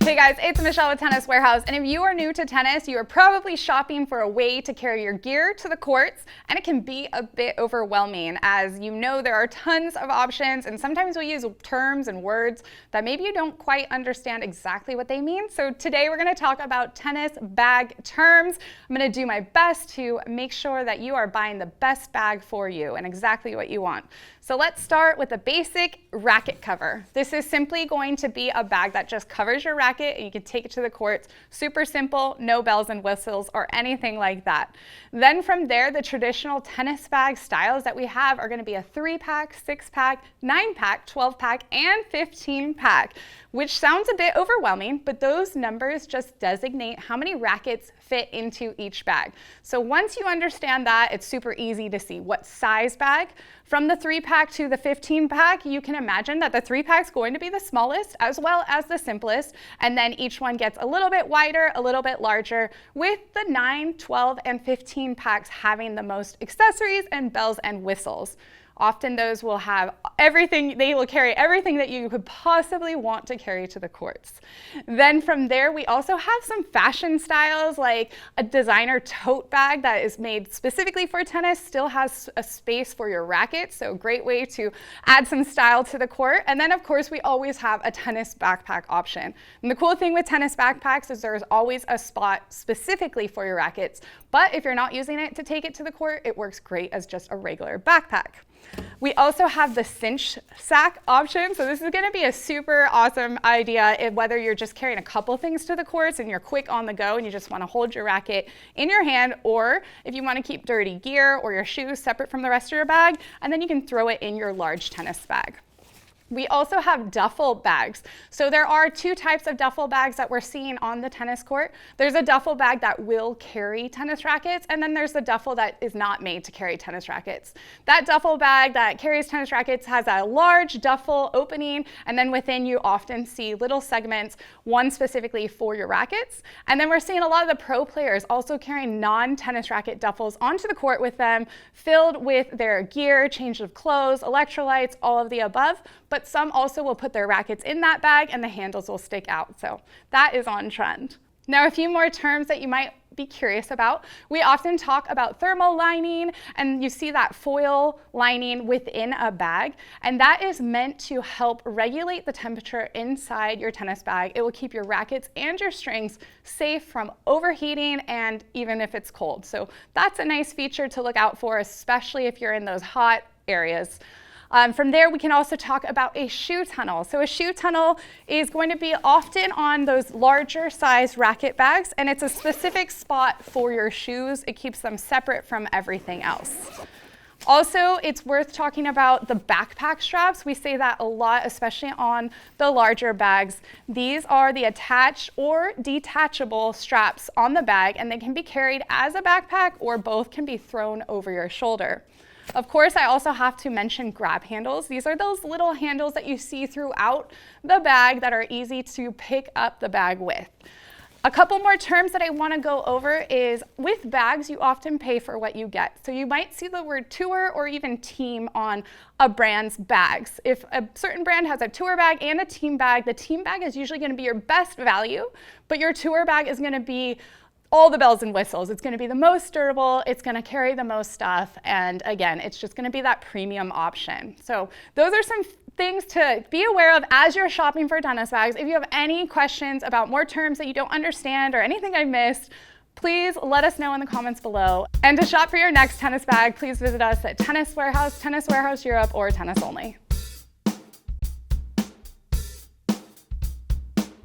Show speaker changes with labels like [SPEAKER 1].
[SPEAKER 1] Hey guys, it's Michelle with Tennis Warehouse, and if you are new to tennis, you are probably shopping for a way to carry your gear to the courts, and it can be a bit overwhelming. As you know, there are tons of options, and sometimes we use terms and words that maybe you don't quite understand exactly what they mean. So today we're going to talk about tennis bag terms. I'm going to do my best to make sure that you are buying the best bag for you and exactly what you want. So let's start with the basic racket cover. This is simply going to be a bag that just covers your racket and you can take it to the courts. Super simple, no bells and whistles or anything like that. Then from there, the traditional tennis bag styles that we have are going to be a 3-pack, 6-pack, 9-pack, 12-pack, and 15-pack, which sounds a bit overwhelming, but those numbers just designate how many rackets fit into each bag. So once you understand that, it's super easy to see what size bag. From the 3-pack to the 15-pack, you can imagine that the 3-pack is going to be the smallest as well as the simplest, and then each one gets a little bit wider, a little bit larger, with the 9, 12, and 15 packs having the most accessories and bells and whistles. Often those will have everything, they will carry everything that you could possibly want to carry to the courts. Then from there, we also have some fashion styles like a designer tote bag that is made specifically for tennis, still has a space for your racket, so great way to add some style to the court. And then of course, we always have a tennis backpack option. And the cool thing with tennis backpacks is there's always a spot specifically for your rackets, but if you're not using it to take it to the court, it works great as just a regular backpack. We also have the cinch sack option. So this is going to be a super awesome idea whether you're just carrying a couple things to the courts and you're quick on the go and you just want to hold your racket in your hand, or if you want to keep dirty gear or your shoes separate from the rest of your bag, and then you can throw it in your large tennis bag. We also have duffel bags. So there are two types of duffel bags that we're seeing on the tennis court. There's a duffel bag that will carry tennis rackets, and then there's the duffel that is not made to carry tennis rackets. That duffel bag that carries tennis rackets has a large duffel opening, and then within you often see little segments, one specifically for your rackets. And then we're seeing a lot of the pro players also carrying non-tennis racket duffels onto the court with them, filled with their gear, change of clothes, electrolytes, all of the above. But some also will put their rackets in that bag and the handles will stick out. So that is on trend. Now, a few more terms that you might be curious about. We often talk about thermal lining, and you see that foil lining within a bag, and that is meant to help regulate the temperature inside your tennis bag. It will keep your rackets and your strings safe from overheating and even if it's cold. So that's a nice feature to look out for, especially if you're in those hot areas. From there, we can also talk about a shoe tunnel. So a shoe tunnel is going to be often on those larger size racket bags, and it's a specific spot for your shoes. It keeps them separate from everything else. Also, it's worth talking about the backpack straps. We say that a lot, especially on the larger bags. These are the attached or detachable straps on the bag, and they can be carried as a backpack or both can be thrown over your shoulder. Of course, I also have to mention grab handles. These are those little handles that you see throughout the bag that are easy to pick up the bag with. A couple more terms that I want to go over is with bags, you often pay for what you get. So you might see the word tour or even team on a brand's bags. If a certain brand has a tour bag and a team bag, the team bag is usually going to be your best value, but your tour bag is going to be all the bells and whistles. It's going to be the most durable, it's going to carry the most stuff, and again, it's just going to be that premium option. So those are some things to be aware of as you're shopping for tennis bags. If you have any questions about more terms that you don't understand or anything I missed, please let us know in the comments below. And to shop for your next tennis bag, please visit us at Tennis Warehouse, Tennis Warehouse Europe, or Tennis Only.